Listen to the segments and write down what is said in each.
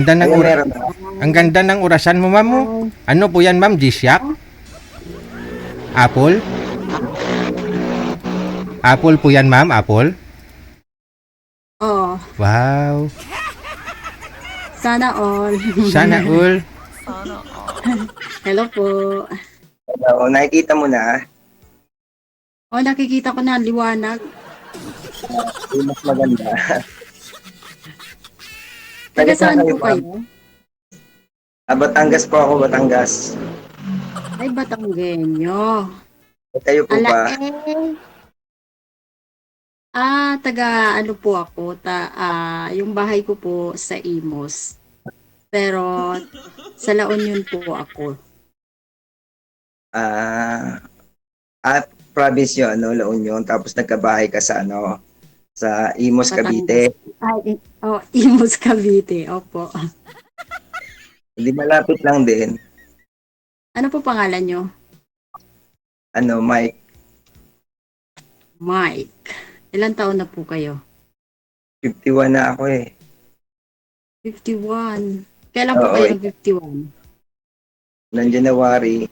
Ganda ng Ayun, ura meron na. ang ganda ng orasan mo, ma'am, mo. Hi. Ano po yan, ma'am? G-Shock? Apple? Apple po yan, ma'am? Apple? Oh, Wow. sana all. Sana all. Hello po. Oo, nakikita mo na. Oh, nakikita ko na liwanag. Yung mas maganda. Taga Taga saan saan kayo, po ma'am? kayo? Batangas po ako, Batangas. Ay, Batanggenyo. Kayo po Ala ba? eh. Taga ano po ako, yung bahay ko po sa Imos. Pero sa La Union po ako. Ah, at province yun, ano, La Union. Tapos nagkabahay ka sa, ano, sa Imos, Batangas. Cavite. Imos Cavite. Opo. Hindi malapit lang din. Ano po pangalan nyo? Ano, Mike. Mike. Ilan taon na po kayo? 51 na ako eh. 51. Kailan po Oo, kayo ng 51? ng January.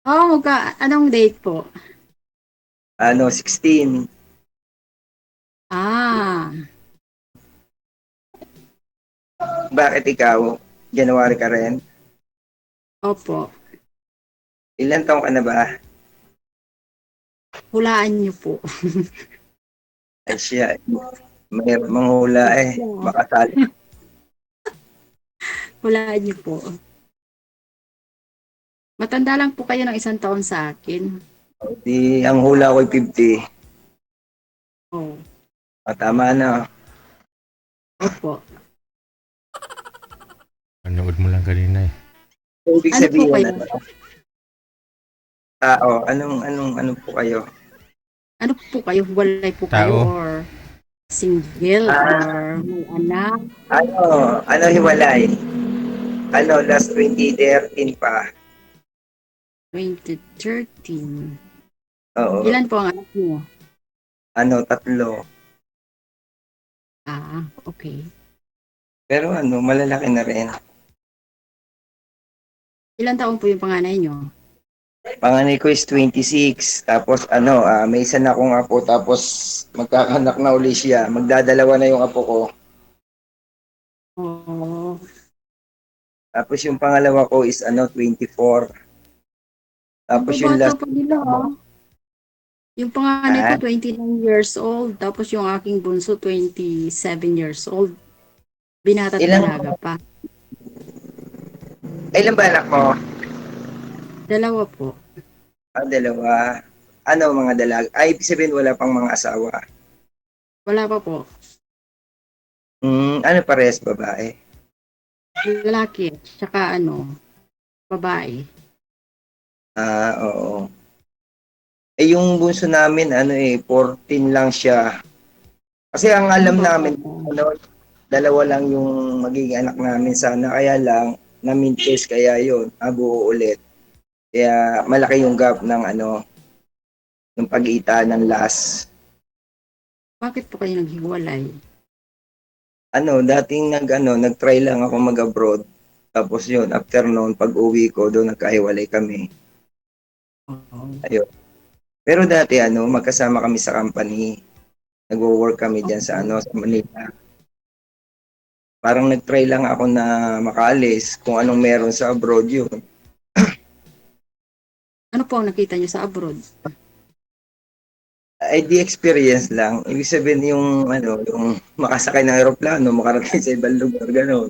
Oh, anong date po? Ano, 16. Ah, Bakit ikaw? January ka rin? opo. Ilan taong ka na ba? Hulaan niyo po. Ay siya, may manghula eh. Makasali. Hulaan niyo po. Matanda lang po kayo ng 1 taon sa akin. Di, ang hula ko'y 50. Oh, Tama na. opo. Panood mo lang kanina eh. So, ibig Ano po sabihin, kayo? tao, anong po kayo? Ano po kayo? Walay po Tao. kayo or single or may anak? Ano hiwalay? Ano, last 2013 pa. 2013. Oo, Ilan po ang anak niyo? ano, 3. Okay. Pero ano, malalaki na rin. Ilan taon po yung panganay niyo? Panganay ko is 26. Tapos ano, may isa na akong apo. Tapos magkakanak na uli siya. Magdadalawa na yung apo ko. Oh, Tapos yung pangalawa ko is ano, 24. Tapos yung bata last, pa nila ah. Yung panganay ko Ah? 29 years old, tapos yung aking bunso 27 years old. Binata't Ilan? dalaga pa. Ilan ba anak mo? Dalawa po. Dalawa. Ano mga dalaga? Ay, ibig sabihin wala pang mga asawa. Wala pa po. Ano parehas babae? Lalaki, tsaka babae. Oo. Eh, yung bunso namin, 14 lang siya. Kasi ang alam namin, dalawa lang yung magiging anak namin sana. Kaya lang, na-mintes kaya yun, buo ulit. Kaya malaki yung gap ng ng pag-iita ng last. Bakit po kayo naghiwalay? Dating nag-try lang ako mag-abroad. Tapos yun, after noon, pag-uwi ko, doon nagkahiwalay kami. Oo. Ayun. Pero dati, magkasama kami sa company. Nagwo-work kami diyan sa sa Manila. Parang nag-try lang ako na makaalis kung anong meron sa abroad yun. Ano po ang nakita niyo sa abroad? Ay, di experience lang. Ibig sabihin yung yung makasakay ng eroplano, makarating sa ibang lugar, gano'n.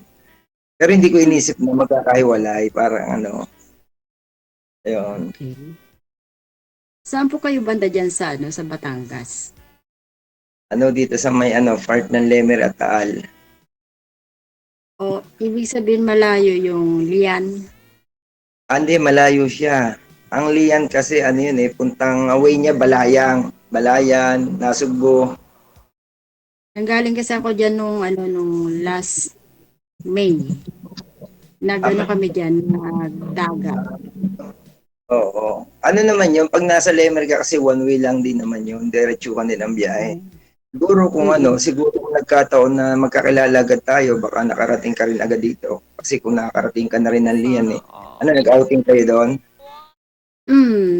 Pero hindi ko inisip na magkakahiwalay, parang ayun. Okay. Saan po kayo banda dyan sa Batangas? Dito sa may part ng Lemer at Taal. O, ibig sabihin malayo yung Lian. Hindi, malayo siya. Ang Lian kasi yun puntang away niya Balayang, Balayan, Nasugbo. Nanggaling kasi ako dyan nung last May. Nagano kami dyan, nagdagat. Oo. Ano naman yun, pag nasa Lemer ka kasi one way lang din naman yun, diretso ka din ang biyahe. Siguro kung siguro kung nagkataon na magkakilala agad tayo, baka nakarating ka rin agad dito. Kasi kung nakakarating ka na rin ng Lian eh. Ano, nag-outing kayo doon?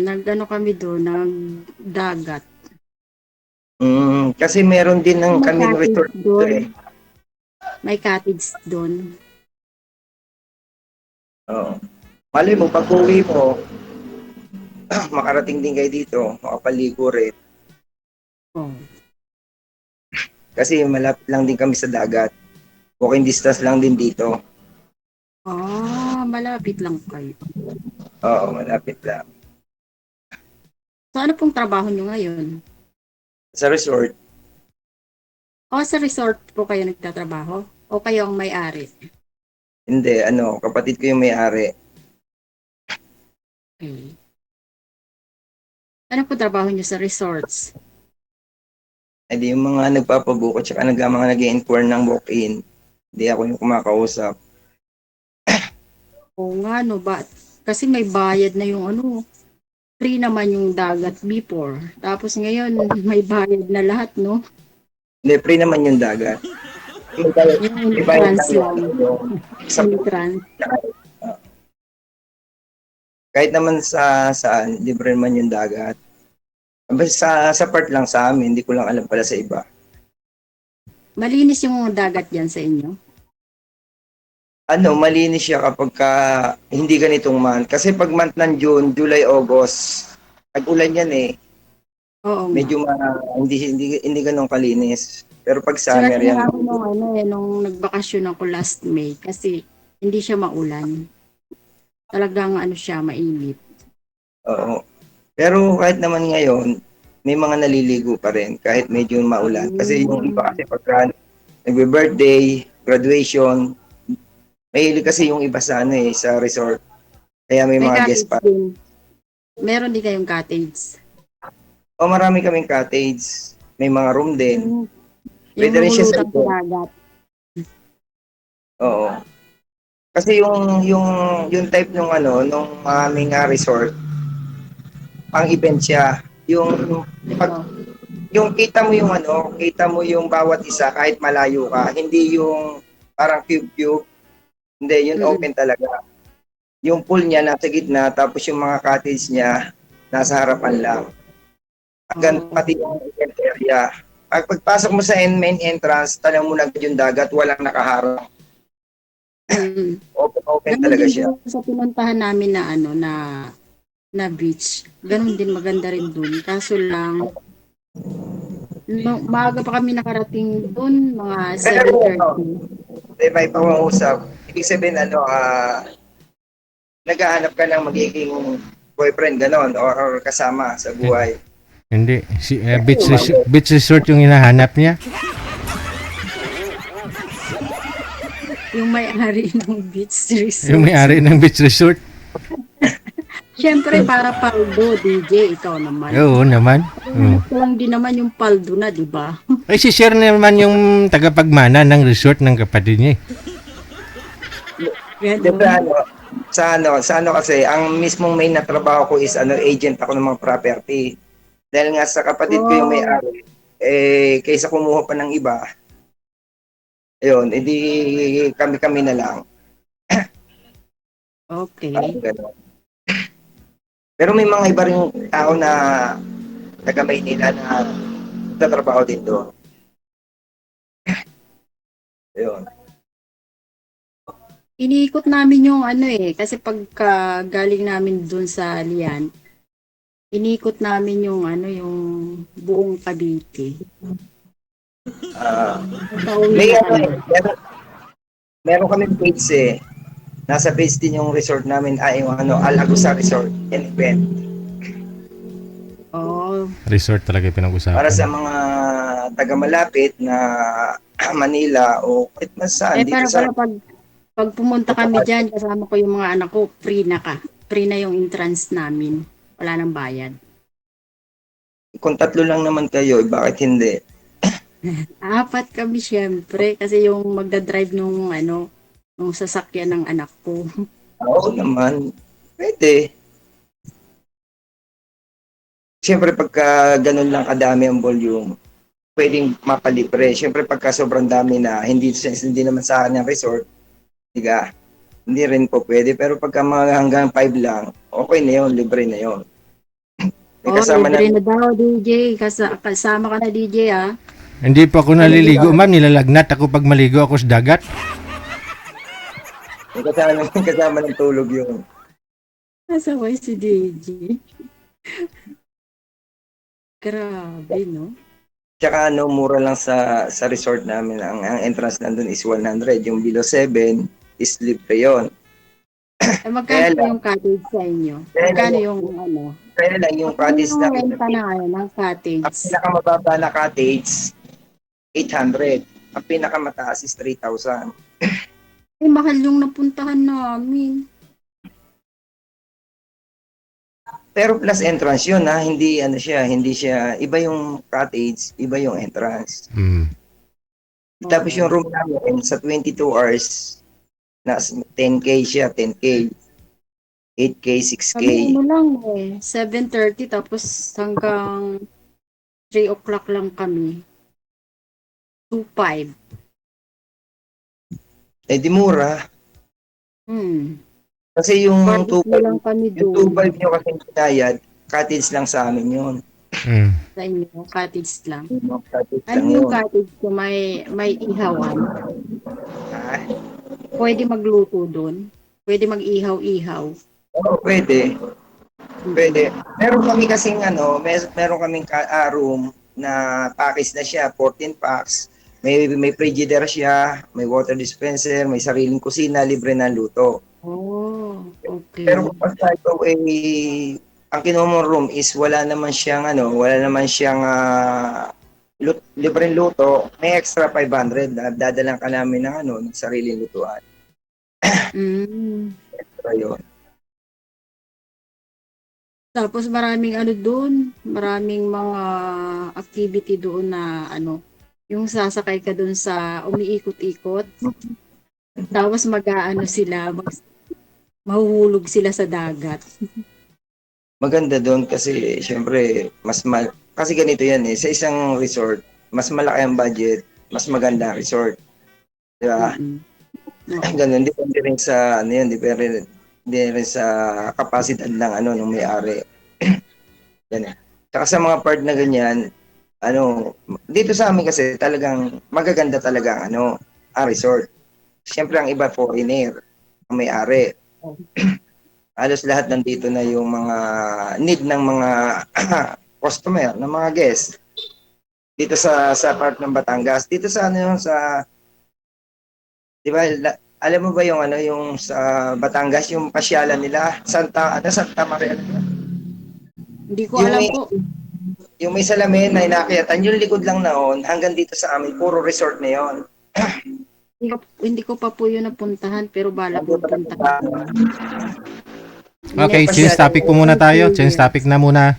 Nagano kami doon, nagdagat. Kasi meron din ng May kaming cottage resort dito doon. eh. May cottage doon. Oo. Malay mo, pag uwi mo, makarating din kayo dito, makapaligo rin. Oh. Kasi malapit lang din kami sa dagat. Walking distance lang din dito. Malapit lang kayo. Oo, malapit lang. So ano pong trabaho nyo ngayon? Sa resort, Sa resort po kayo nagtatrabaho? O kayo ang may-ari? hindi, kapatid ko yung may-ari. Okay. Ano po trabaho nyo sa resorts? Eh di yung mga nagpapabuko tsaka mga nag-i-inquire ng walk-in. Hindi ako yung kumakausap. Oo nga, no ba? Kasi may bayad na yung free naman yung dagat before. Tapos ngayon, may bayad na lahat, no? Hindi, free naman yung dagat. Yung May bayad entrance lang yung, lang. sa Entrance. kahit naman saan, libre naman yung dagat. Basta sa part lang sa amin, hindi ko lang alam pala sa iba. Malinis yung dagat dyan sa inyo? Malinis siya kapag hindi ganitong month. Kasi pag month ng June, July, August, tag-ulan yan eh. Oo nga. Medyo hindi ganun kalinis. Pero pag Sulat summer na yan, ako nung nagbakasyon ako last May kasi hindi siya maulan. Talagang siya, mainit. oo. Pero kahit naman ngayon, may mga naliligo pa rin kahit medyo maulan. Kasi yung iba kasi pagka nagbe-birthday, graduation, mahilig kasi yung iba sa sa resort. Kaya may May mga guest cottage pa. din. Meron din kayong cottage. O marami kaming cottage. May mga room din. Yung Pwede rin siya sa lumulutang sa likod. dagat. Oo. Kasi yung type nung nung aming resort, pang event siya. Pag Ito. yung kita mo yung bawat isa kahit malayo ka, hindi yung parang cube. Hindi, yun Mm-mm. open talaga. Yung pool niya nasa gitna, tapos yung mga cottage niya nasa harapan lang. Hanggang Oo. pati yung event area. Pagpasok mo sa main entrance, tanong mo na yung dagat, walang nakaharang. Mm. Open Ganun talaga din siya. doon sa pinuntahan namin na beach. Ganun din, maganda rin doon. Kaso lang, maaga pa kami nakarating doon, mga Pero 7:30. may pangungusap. Ibig sabihin, naghahanap ka ng magiging boyfriend, ganon, or kasama sa buhay. Hindi. Beach resort yung hinahanap niya. Yung may-ari ng beach resort. Yung may-ari ng beach resort. Siyempre, para paldo, DJ, ikaw naman. Oo naman. Oo. Ito lang din naman yung paldo na, di ba? Ay, si Sir naman yung tagapagmana ng resort ng kapatid niya. Di ba, sa kasi, ang mismong main na trabaho ko is agent ako ng mga property. Dahil nga sa kapatid ko yung may-ari, kaysa kumuha pa ng iba, ayun, edi kami na lang. Okay. Ganun. Pero may mga iba ring tao na taga Maynila na nagtatrabaho din doon. Ayun. Iniikot namin yung kasi pagka galing namin dun sa Lian, iniikot namin yung yung buong Cavite. Pauwi May na kami. meron kami page eh. Nasa page din yung resort namin, yung Alagusa Resort and Event. Oh, Resort talaga yung pinag-usapan. Para sa mga taga malapit na Manila o kahit saan dito pero sa pag pumunta kami dyan, kasama ko yung mga anak ko, free na ka. Free na yung entrance namin. Wala nang bayad. kung 3 lang naman kayo, bakit hindi? 4 kami syempre, kasi yung magdadrive nung nung sasakyan ng anak ko. Oo naman. Pwede. Siyempre pagka ganun lang kadami ang volume, pwedeng mapalibre. Siyempre pagka sobrang dami na hindi naman sa akin yung resort, diga, hindi rin po pwede. Pero pagka mga hanggang 5 lang, okay na yun, libre na yun. May Oh, kasama libre na, na daw, DJ. Kasama ka na, DJ, ah. Hindi pa ako naliligo, ma'am. Nilalagnat ako pag maligo ako sa dagat. may kasama ng tulog yun. Nasa way si DJ. Grabe, no? Tsaka mura lang sa resort namin. Ang entrance nandun is 100. Yung below 7 is libre yun. Magkano Kaya lang. yung cottage sa inyo? Kaya Magkano lang. yung ano? Kaya lang yung Magkano cottage yung namin, renta na ngayon ng cottage? ang pinakamababa na cottage, 800. Ang pinakamataas is 3,000. Eh, mahal yung napuntahan namin. Pero plus entrance yun ha, hindi siya, iba yung cottage, iba yung entrance. Hmm. Tapos yung room namin sa 22 hours, nasa 10K siya, 10K, 8K, 6K. Kami ano lang eh, 7:30 tapos hanggang 3 o'clock lang kami. 2.5. Eh di mura. Kasi yung Barbecue lang 2.5, kami yung doon 2.5 nyo kasi binayad, cottage lang sa amin yun. Hmm. sa inyo, cottage lang. Cottage Ano lang yung yun. cottage ko? May ihawan? Ha? Pwede magluto doon? Pwede mag-ihaw-ihaw? Oo, pwede. Pwede. Meron kami kasing meron kaming room na package na siya, 14 packs. May frigidaire siya, may water dispenser, may sariling kusina, libre na luto. Oh, okay. Pero kung sa ito ang kinuha mong room is wala naman siyang libreng luto, may extra 500 na dadalan ka namin ng sariling lutuan. Mm. Extra yun. Tapos maraming ano doon, maraming mga activity doon na yung sasakay ka doon sa umiikot-ikot. Tapos mag-aano sila, mahuhulog sila sa dagat. Maganda doon kasi syempre kasi ganito yan sa isang resort, mas malaki ang budget, mas maganda ang resort. Di ba? Oo. Ganun, depende rin sa depende rin sa kapasidad ng may-ari. Yan eh. Tsaka sa mga part na ganyan, dito sa amin kasi talagang magaganda talaga ang resort. Siyempre ang iba foreigner, ang may-ari. Halos lahat nandito na yung mga need ng mga customer, ng mga guest. Dito sa part ng Batangas, dito sa sa 'di ba, alam mo ba yung sa Batangas yung pasyalan nila, Santa Maria. Hindi ko alam po. Yung may salamin na inakyatan, yung likod lang noon, hanggang dito sa amin, puro resort na yon. Hindi ko pa po yun napuntahan, pero balak Nandito na magpuntahan. Okay, change topic po muna tayo. Change topic na muna.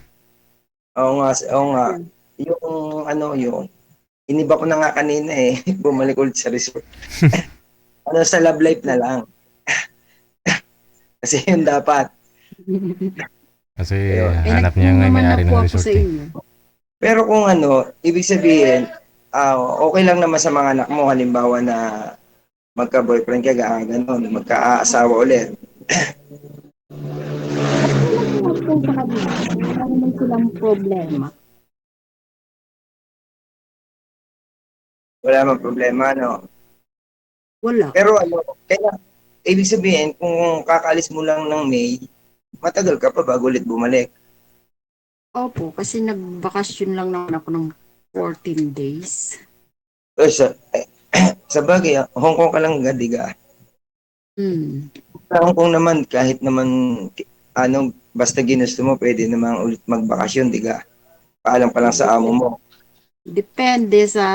Oo nga. Yung iniba ko na nga kanina bumalik ulit sa resort. Sa love life na lang. Kasi yun dapat. Kasi Ayun. hanap niya nga yung may-ari ng resort. Pero kung ibig sabihin, okay lang naman sa mga anak mo, halimbawa na magka-boyfriend ka, gano'n, magka-asawa ulit. Wala naman silang problema. Wala namang problema, no? Wala. Pero kaya, ibig sabihin, kung kakaalis mo lang ng May, matagal ka pa bago ulit bumalik. Opo, kasi nagbakasyon lang naman ako ng 14 days. Sa bagay, Hong Kong ka lang gadiga. Sa Hong Kong naman, kahit naman, basta ginusto mo, pwede namang ulit magbakasyon, diga. Paalam pa lang sa amo mo. Depende sa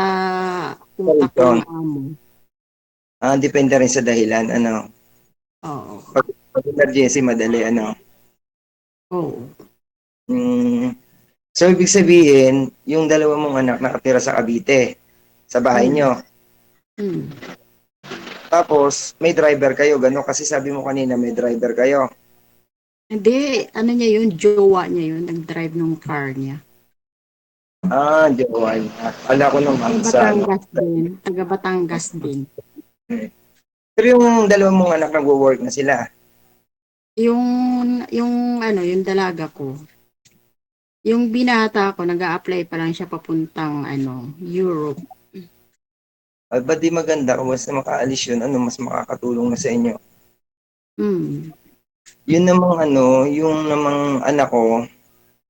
utak ng amo. Depende rin sa dahilan, Oo. Pag emergency, madali, Oo. So, ibig sabihin, yung dalawa mong anak nakatira sa Cavite, sa bahay nyo. Tapos, may driver kayo, gano'n? Kasi sabi mo kanina, may driver kayo. Hindi, niya yun, jowa niya yun, nag-drive ng car niya. Jowa niya. Akala ko naman Taga sa ano. Batangas din. Taga Batangas din. Pero yung dalawa mong anak nagwo-work na sila. Yung dalaga ko, yung binata ko, nag-a-apply pa lang siya papuntang, Europe. At ba't di maganda kung basta makaalis yun, mas makakatulong na sa inyo. Mm. Yun namang yung namang anak ko,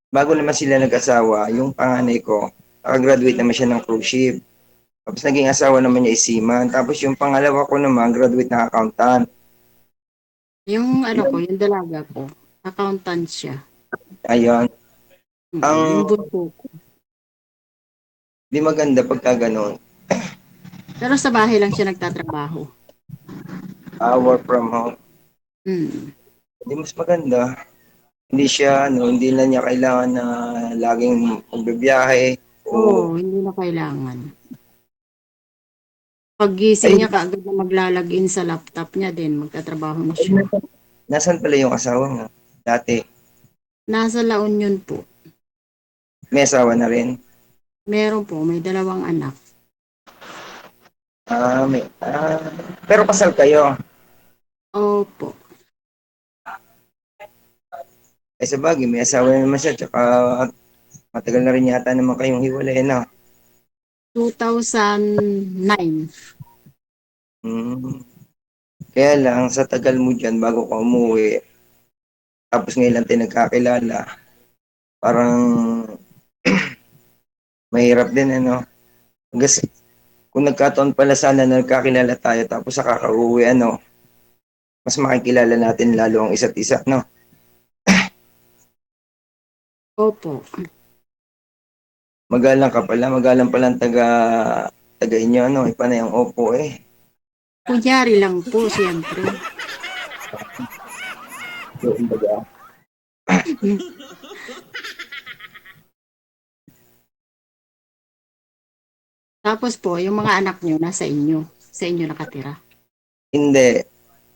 bago naman sila nag-asawa, yung panganay ko, nakagraduate naman siya ng cruise ship. Tapos naging asawa naman niya is seaman. Tapos yung pangalawa ko naman, graduate na accountant. Yung dalaga ko, accountant siya. Ayun. Yung Ang bunso ko. di maganda pagka ganun, Pero sa bahay lang siya nagtatrabaho. work from home. Mm. Hindi mas maganda. Hindi siya, hindi na niya kailangan na laging magbibiyahe o Oo, hindi na kailangan. Paggising ay, niya, kaagad na maglalagin sa laptop niya din, magtatrabaho na ay siya. nasan pala yung asawa mo? Dati, Nasa La Union po. may asawa na rin. Meron po, may 2 anak. Pero kasal kayo. Opo. Eh sa bagay, may asawa na naman siya, tsaka matagal na rin yata naman kayong hiwalay na. 2009. Hmm. Kaya lang, sa tagal mo dyan, bago ka umuwi, tapos ngayon lang tayo nagkakilala, parang mahirap din, Kasi kung nagkataon pala sana na nagkakilala tayo, tapos sa kakauwi, mas makikilala natin lalo ang isa't isa, no? Opo. Magalang pala ang taga inyo, iba na yung opo eh. Kunyari lang po, siyempre. So, kumbaga, Tapos po, yung mga anak nyo, nasa inyo. Sa inyo nakatira. hindi.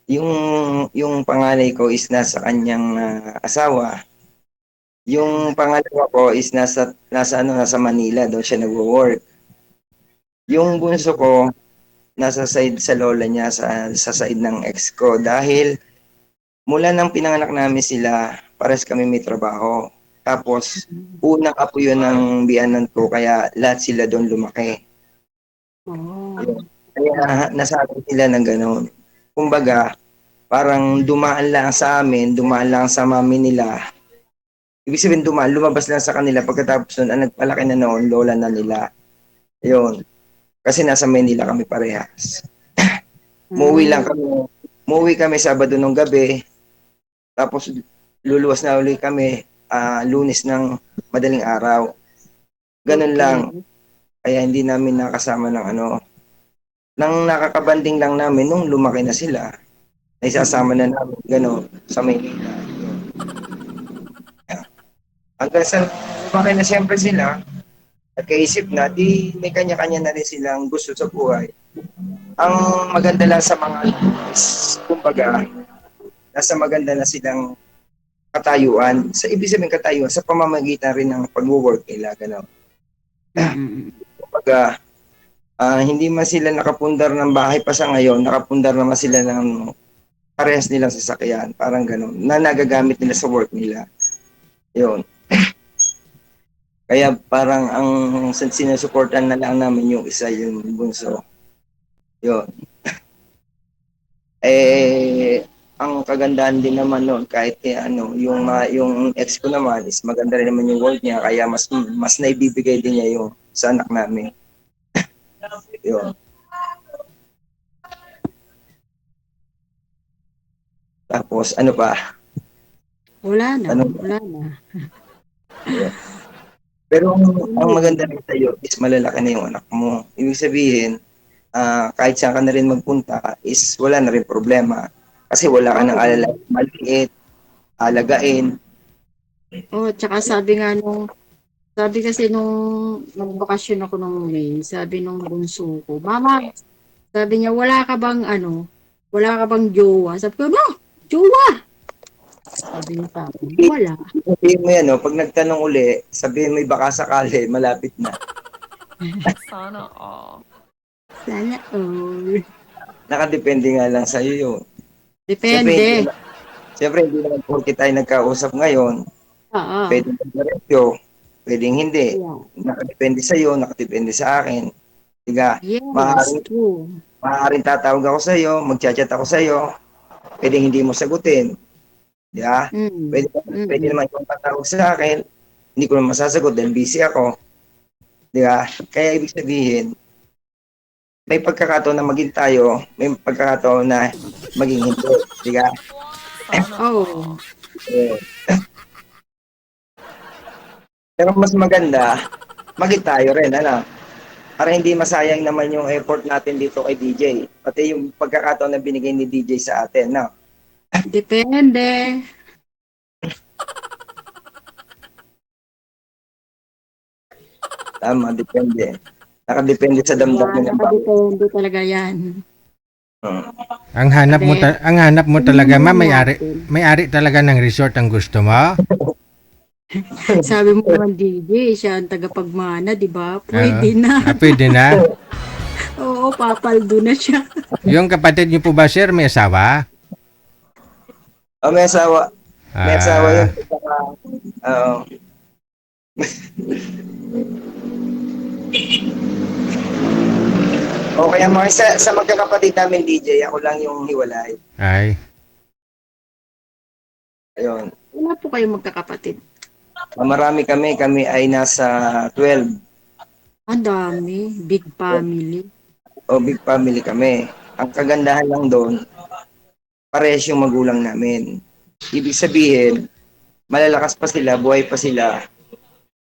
Yung panganay ko is nasa kanyang asawa. Yung pangalawa ko is nasa Manila, doon siya nagwo-work. Yung bunso ko, nasa side sa lola niya, sa side ng ex ko. Dahil mula nang pinanganak namin sila, pares kami may trabaho. Tapos, unang apo yun ng biyanan ko, kaya lahat sila doon lumaki. Oh. Kaya nasabi sila ng gano'n. Kumbaga, parang dumaan lang sa amin, dumaan lang sa mami nila. Ibig sabihin lumabas lang sa kanila pagkatapos nun, ang nagpalaki na noon, lola na nila. Yun. Kasi nasa Manila kami parehas. Muuwi lang Mm. kami. Muuwi kami Sabado ng gabi. Tapos luluwas na uli kami Lunes ng madaling araw. Ganun lang. Okay. Kaya hindi namin nakasama ng nang nakakabanding lang namin nung lumaki na sila. Naisasama na namin gano'n sa Maynila. Hanggang sa lumaki na siyempre sila, nagkaisip na, di may kanya-kanya na rin silang gusto sa buhay. Ang maganda lang sa mga is, kumbaga, nasa maganda na silang katayuan. Sa ibig sabihin katayuan, sa pamamagitan rin ng pag-work nila, gano'n. Mm-mm. Kumbaga, hindi man sila nakapundar ng bahay pa sa ngayon, nakapundar naman sila ng parehas nilang sasakyan, parang gano'n, na nagagamit nila sa work nila. Yun. Kaya parang ang sinusuportan na lang namin yung isa, yung bunso. Yun. Ang kagandahan din naman noon kahit yung ex ko naman is maganda rin naman yung work niya kaya mas naibibigay din niya yung sa anak namin. Yun. Tapos ano pa? Wala na. Ano? Wala na. Yun. Pero ang maganda rin sa'yo is malalaki na yung anak mo. Ibig sabihin, kahit saan ka na rin magpunta is wala na rin problema. Kasi wala ka nang Oo. alala, maliit, alagain. Tsaka sabi kasi nung magbakasyon ako nung May, sabi nung bunso ko, Mama, sabi niya, wala ka bang jowa? Sabi ko, no, jowa! Sabi niya sa akin, wala. Sabihin mo yan, no? Pag nagtanong uli, sabihin mo baka sakali, malapit na. Sana all. Sana all. Nakadepende nga lang sa'yo yun. Siyempre, Depende. hindi naman porke tayo nagkausap ngayon, Oo. pwedeng diretso, pwedeng hindi. Yeah. Nakadepende sa'yo, nakadepende sa akin. Diga, Yes, maaaring, true. maaaring tatawag ako sa'yo, magchat-chat ako sa'yo, pwedeng hindi mo sagutin. Di ba? Mm. Pwede Mm. naman yung tatawag sa akin, hindi ko naman masasagot dahil busy ako. Di ba? Kaya ibig sabihin, may pagkakataon na maging tayo, may pagkakataon na maging hindi. Di ba? Sana Oh. Eh, pero mas maganda, maging tayo rin, ano? Para hindi masayang naman yung effort natin dito kay DJ. Pati yung pagkakataon na binigay ni DJ sa atin, no? Depende. Tama, depende. Nakadepende sa damdamin ng bawat. Nakadepende talaga yan. Ang hanap mo ang hanap mo talaga ma'am, natin. may-ari talaga ng resort ang gusto mo. Sabi mo naman, DJ, siya ang tagapagmana, di ba? Pwede na. Pwede na. Oo, papaldo na siya. Yung kapatid niyo po ba sir, may asawa? Oh, may asawa. May asawa yun. Oo. O kaya mga sa magkakapatid namin DJ, ako lang yung hiwalay. Ay. Ayun. Wala po kayo magkakapatid. Marami kami ay nasa 12. Ang dami. Big family. O big family kami. Ang kagandahan lang doon, parehas yung magulang namin. Ibig sabihin, malalakas pa sila, buhay pa sila.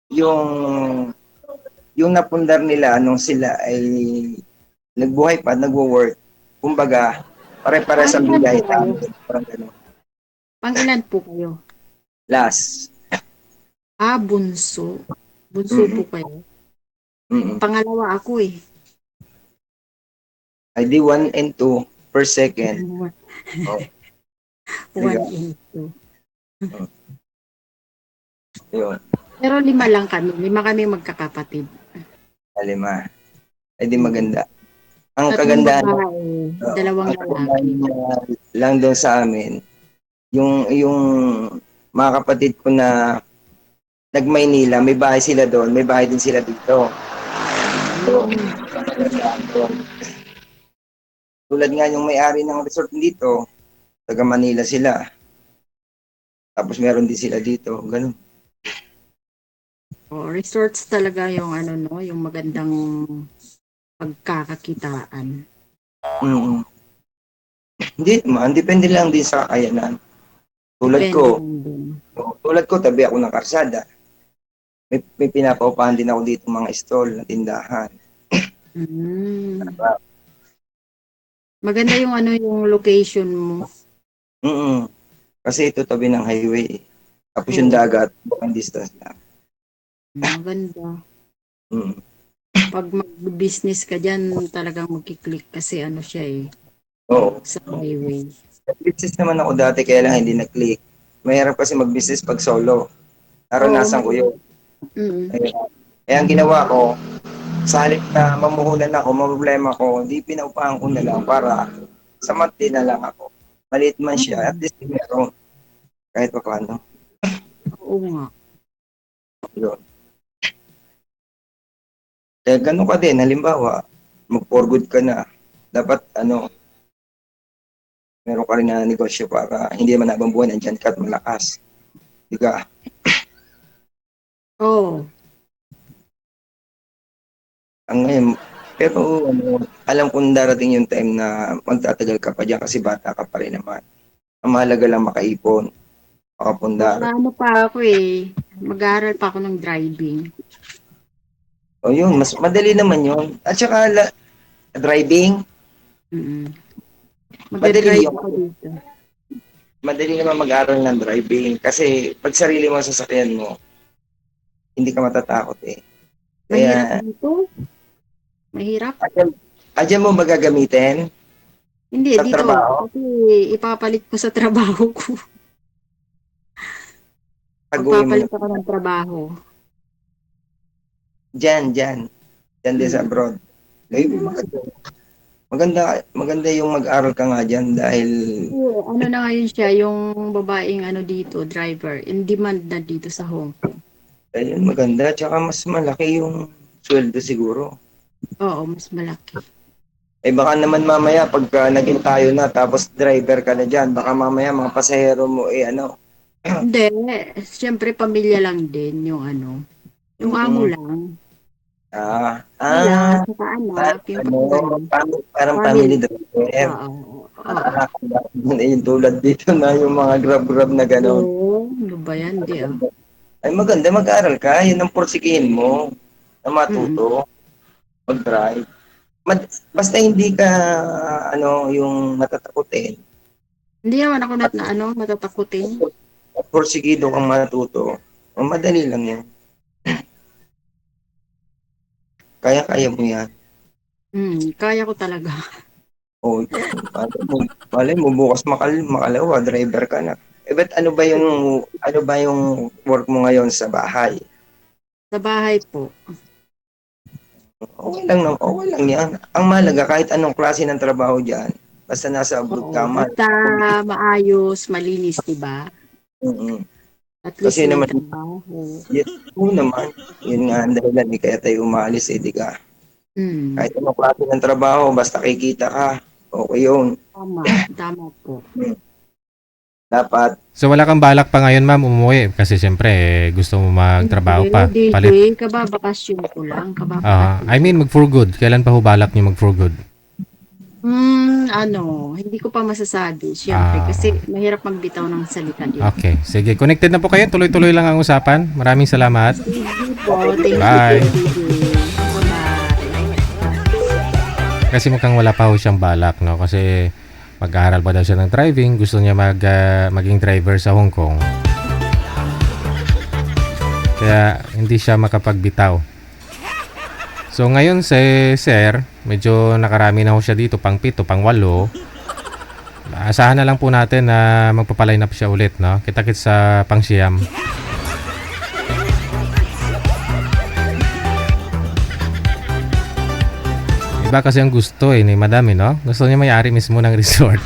Yung napundar nila nung sila ay nagbuhay pa, nagwo-work. Kumbaga, pare-pares ang bigay namin. Parang gano'n. Pang-ilan po kayo? Last. Bunso. Bunso po kayo. Mm-mm. Pangalawa ako eh. Ay di 1 and 2 per second. Oh. One and two. Yun. Pero 5 lang kami. 5 kami magkakapatid. Alima. Ay di maganda. Ang Tatlong kagandahan babae, dalawang ang kagandahan lalaki. niya lang doon sa amin, yung mga kapatid ko na nag-Maynila, may bahay sila doon, may bahay din sila dito. So, tulad nga yung may-ari ng resort dito, taga Manila sila. Tapos meron din sila dito, ganun. Resorts talaga yung ano no, yung magandang pagkakakitaan. Mm. Hindi man, depende lang din sa kakayanan. Tulad Depende ko, lang din. tabi ako ng karsada. May pinapaupahan din ako dito mga stall na tindahan. Maganda yung ano yung location mo. Kasi ito tabi ng highway. Tapos yung dagat, bukan distance lang. Maganda. Mm. Pag mag-business ka dyan, talagang magkiklik kasi ano siya eh, Oo. sa highway. Business naman ako dati kaya lang hindi na-click. Mahirap kasi mag-business pag solo. Naranasan ko yun. Kaya ang ginawa ko, sa halip na mamuhunan ako, problema ko, hindi pinaupahan ko na lang para sa monthly na lang ako. Maliit man siya, at least meron. Kahit pa paano. Oo nga. Yun. Kaya ganun ka din, halimbawa, mag-for good ka na. Dapat, meron ka rin na negosyo para hindi man habang buwan, andyan ka at malakas. Diga. Oo. Ang ngayon, pero alam kong darating yung time na magtatagal ka pa dyan kasi bata ka pa rin naman. Ang mahalaga lang makaipon, makapundar. Ano pa ako eh, mag-aaral pa ako ng driving. O yun, mas madali naman yun. At saka driving, Mag-drive yun. ako dito. Madali naman mag-aral ng driving kasi pag sarili mo sa sasakyan mo, hindi ka matatakot eh. Mahirap Kaya, dito? Mahirap? adyan mo ba gagamitin? Hindi, Sa dito. trabaho? Kasi ipapalit ko sa trabaho ko. Pag-uwi mo Magpapalit ako ng trabaho. Diyan din sa abroad. Ay, maganda yung mag-aral ka nga dyan dahil Oo, ano na ngayon siya, yung babaeng ano dito, driver, in demand na dito sa Hong Kong. ayun, maganda. Tsaka mas malaki yung sweldo siguro. Oo, mas malaki. Eh baka naman mamaya pagka naging tayo na tapos driver ka na dyan, baka mamaya mga pasahero mo ano. Hindi, siyempre pamilya lang din yung ano, yung amo lang. Sila, saka anak, yung Ano, pagkain. parang family Family. driver. Oo. Yung tulad dito na yung mga grab-grab na gano'n. Oo, ano ba yan, di ah. Ay maganda, mag-aral ka. Yun ang porsigihin mo na Mm-mm. matuto, mag-drive. Basta hindi ka, yung matatakutin. Hindi naman ako na ano, matatakutin. Porsigido kang matuto. Madali lang yan. Kaya-kaya mo yan. Kaya ko talaga. O, malay mo, bukas makalawa, driver ka na. Eh, ba't ano ba yung work mo ngayon sa bahay? Sa bahay po. Okay lang yan. Ang mahalaga, kahit anong klase ng trabaho dyan, basta nasa abroad ka, Oo, basta maayos, malinis, di ba? Mm-mm. At least Kasi may naman, trabaho. yun naman, yun nga ang dahilan, kaya tayo umalis, di ka. Mm, Kahit anong klase ng trabaho, basta kikita ka, okay yun. tama po. Dapat, So wala kang balak pa ngayon ma'am umuwi kasi siyempre gusto mo magtrabaho pa. Hindi, Palit. kababakasyon ko lang. I mean mag for good. Kailan pa ho balak niyo mag for good? Hindi ko pa masasabi, syempre, Ah. kasi mahirap magbitaw ng salita dito. Okay, sige. Connected na po kayo. Tuloy-tuloy lang ang usapan. Maraming salamat. Thank you po. Thank Bye. you. Bye. Kasi mukhang wala pa ho siyang balak, no? Kasi mag-aaral pa daw siya ng driving. Gusto niya maging driver sa Hong Kong. Kaya hindi siya makapagbitaw. So ngayon si Sir, medyo nakarami na ho siya dito, pang 7, pang 8. Asahan na lang po natin na magpapaline up siya ulit, no? Kita-kits sa pang siyam. Iba kasi ang gusto ni madami, no? Gusto niya may-ari mismo ng resort.